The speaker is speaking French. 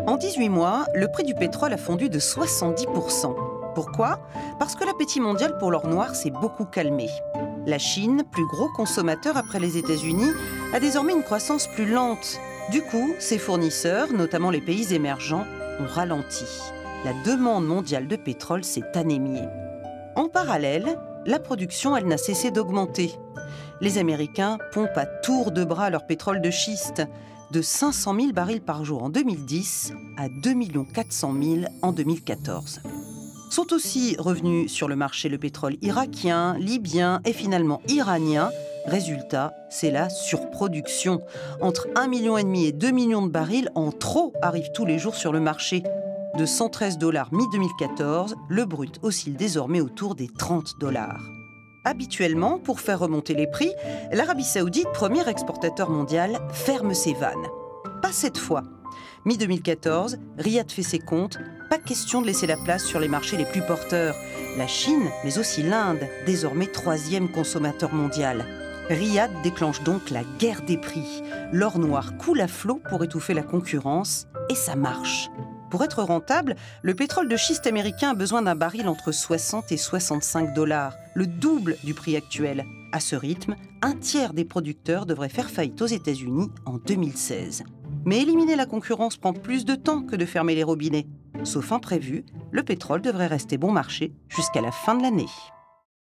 En 18 mois, le prix du pétrole a fondu de 70%. Pourquoi? Parce que l'appétit mondial pour l'or noir s'est beaucoup calmé. La Chine, plus gros consommateur après les États-Unis, a désormais une croissance plus lente. Du coup, ses fournisseurs, notamment les pays émergents, ont ralenti. La demande mondiale de pétrole s'est anémiée. En parallèle, la production, elle n'a cessé d'augmenter. Les Américains pompent à tour de bras leur pétrole de schiste, de 500 000 barils par jour en 2010 à 2 400 000 en 2014. Sont aussi revenus sur le marché le pétrole irakien, libyen et finalement iranien. Résultat, c'est la surproduction. Entre 1,5 million et 2 millions de barils en trop arrivent tous les jours sur le marché. De 113 $ mi-2014, le brut oscille désormais autour des 30 $. Habituellement, pour faire remonter les prix, l'Arabie Saoudite, premier exportateur mondial, ferme ses vannes. Pas cette fois. Mi-2014, Riyad fait ses comptes. Pas question de laisser la place sur les marchés les plus porteurs. La Chine, mais aussi l'Inde, désormais troisième consommateur mondial. Riyad déclenche donc la guerre des prix. L'or noir coule à flot pour étouffer la concurrence, et ça marche. Pour être rentable, le pétrole de schiste américain a besoin d'un baril entre 60 et 65 $, le double du prix actuel. À ce rythme, un tiers des producteurs devraient faire faillite aux États-Unis en 2016. Mais éliminer la concurrence prend plus de temps que de fermer les robinets. Sauf imprévu, le pétrole devrait rester bon marché jusqu'à la fin de l'année.